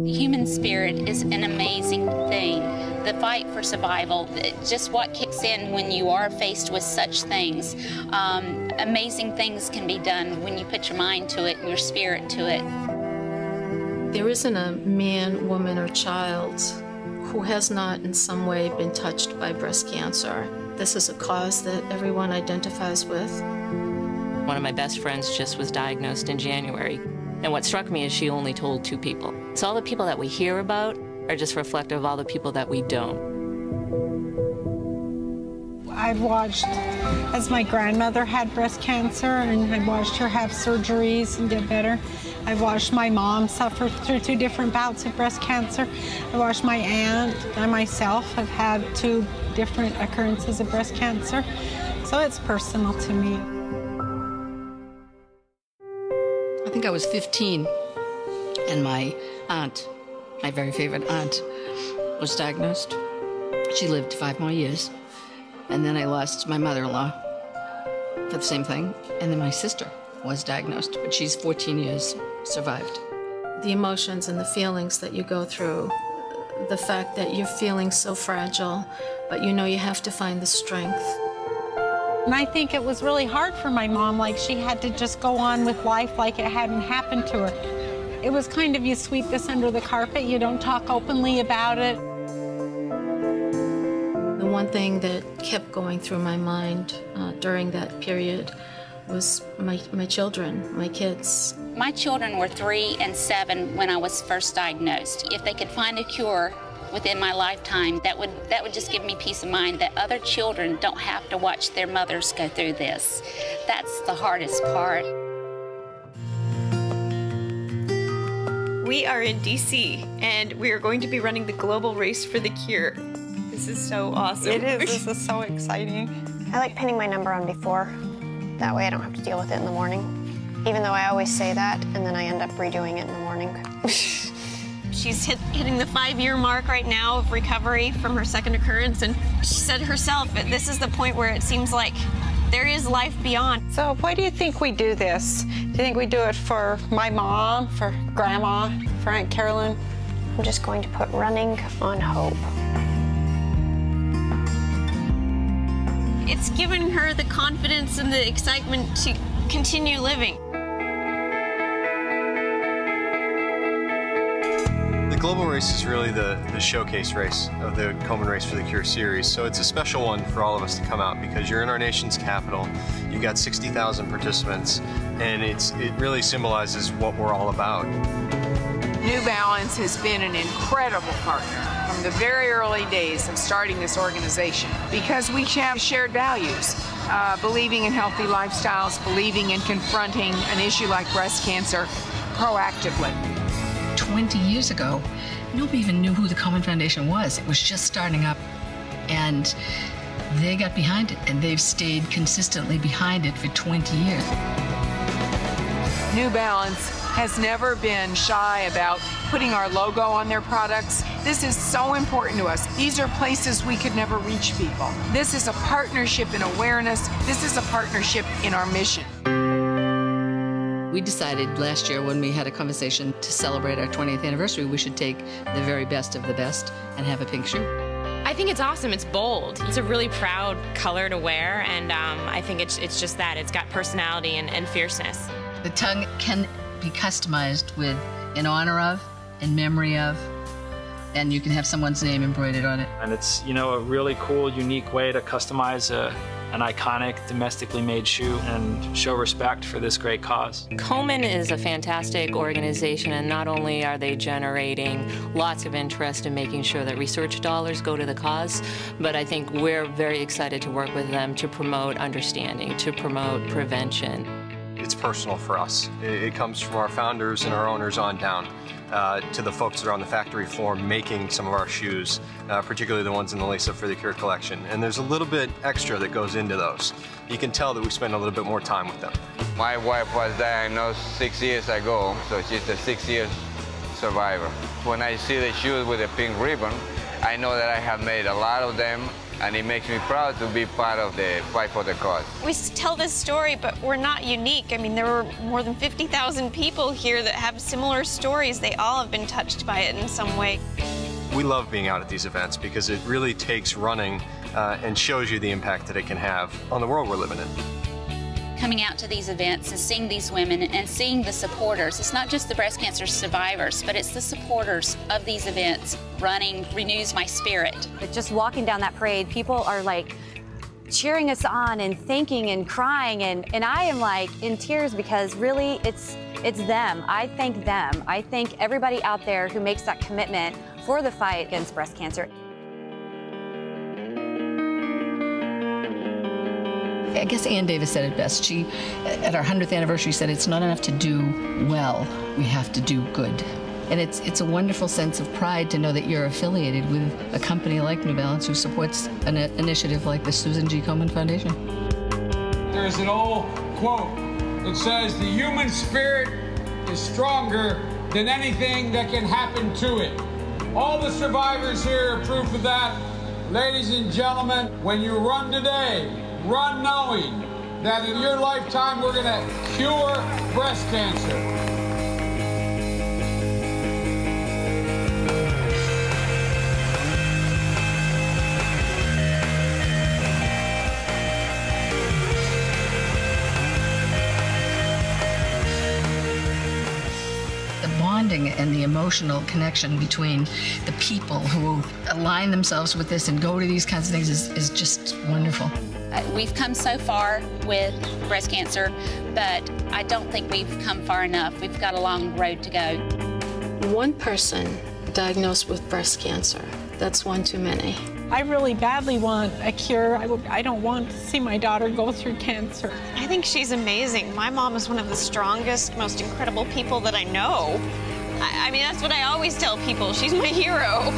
Human spirit is an amazing thing. The fight for survival, just what kicks in when you are faced with such things. Amazing things can be done when you put your mind to it and your spirit to it. There isn't a man, woman, or child who has not in some way been touched by breast cancer. This is a cause that everyone identifies with. One of my best friends just was diagnosed in January. And what struck me is she only told 2 people. So all the people that we hear about are just reflective of all the people that we don't. I've watched as my grandmother had breast cancer, and I watched her have surgeries and get better. I've watched my mom suffer through 2 different bouts of breast cancer. I watched my aunt and myself have had 2 different occurrences of breast cancer. So it's personal to me. I think I was 15, and my aunt, my very favorite aunt, was diagnosed. She lived 5 more years. And then I lost my mother-in-law for the same thing. And then my sister was diagnosed, but she's 14 years, survived. The emotions and the feelings that you go through, the fact that you're feeling so fragile, but you know you have to find the strength. And I think it was really hard for my mom, like she had to just go on with life like it hadn't happened to her. It was kind of, you sweep this under the carpet, you don't talk openly about it. The one thing that kept going through my mind during that period was my children, my kids. My children were 3 and 7 when I was first diagnosed. If they could find a cure within my lifetime, that would just give me peace of mind that other children don't have to watch their mothers go through this. That's the hardest part. We are in DC, and we are going to be running the global race for the cure. This is so awesome. It is. This is so exciting. I like pinning my number on before. That way I don't have to deal with it in the morning. Even though I always say that, and then I end up redoing it in the morning. She's hitting the 5-year mark right now of recovery from her second occurrence, and she said herself that this is the point where it seems like there is life beyond. So why do you think we do this? Do you think we do it for my mom, for Grandma, for Aunt Carolyn? I'm just going to put running on hope. It's given her the confidence and the excitement to continue living. The Global Race is really the showcase race of the Komen Race for the Cure series. So it's a special one for all of us to come out because you're in our nation's capital. You've got 60,000 participants, and it really symbolizes what we're all about. New Balance has been an incredible partner from the very early days of starting this organization because we have shared values, believing in healthy lifestyles, believing in confronting an issue like breast cancer proactively. 20 years ago, nobody even knew who the Komen Foundation was. It was just starting up, and they got behind it, and they've stayed consistently behind it for 20 years. New Balance has never been shy about putting our logo on their products. This is so important to us. These are places we could never reach people. This is a partnership in awareness. This is a partnership in our mission. We decided last year when we had a conversation to celebrate our 20th anniversary, we should take the very best of the best and have a pink shoe. I think it's awesome. It's bold. It's a really proud color to wear, and I think it's just that. It's got personality and fierceness. The tongue can be customized with in honor of, in memory of, and you can have someone's name embroidered on it. And it's, you know, a really cool, unique way to customize an iconic, domestically made shoe and show respect for this great cause. Komen is a fantastic organization, and not only are they generating lots of interest in making sure that research dollars go to the cause, but I think we're very excited to work with them to promote understanding, to promote prevention. It's personal for us. It comes from our founders and our owners on down to the folks that are on the factory floor making some of our shoes, particularly the ones in the Lace Up for the Cure collection. And there's a little bit extra that goes into those. You can tell that we spend a little bit more time with them. My wife was diagnosed 6 years ago, so she's a 6-year survivor. When I see the shoes with a pink ribbon, I know that I have made a lot of them and it makes me proud to be part of the fight for the cause. We tell this story, but we're not unique. I mean, there were more than 50,000 people here that have similar stories. They all have been touched by it in some way. We love being out at these events because it really takes running and shows you the impact that it can have on the world we're living in. Coming out to these events and seeing these women and seeing the supporters. It's not just the breast cancer survivors, but it's the supporters of these events. Running renews my spirit. But just walking down that parade, people are like cheering us on and thanking and crying, and I am like in tears because really it's them. I thank them. I thank everybody out there who makes that commitment for the fight against breast cancer. I guess Ann Davis said it best. She, at our 100th anniversary, said it's not enough to do well, we have to do good. And it's a wonderful sense of pride to know that you're affiliated with a company like New Balance who supports an initiative like the Susan G. Komen Foundation. There's an old quote that says, the human spirit is stronger than anything that can happen to it. All the survivors here are proof of that. Ladies and gentlemen, when you run today, run knowing that in your lifetime we're going to cure breast cancer. And the emotional connection between the people who align themselves with this and go to these kinds of things is just wonderful. We've come so far with breast cancer, but I don't think we've come far enough. We've got a long road to go. One person diagnosed with breast cancer, that's one too many. I really badly want a cure. I don't want to see my daughter go through cancer. I think she's amazing. My mom is one of the strongest, most incredible people that I know. I mean, that's what I always tell people. She's my hero.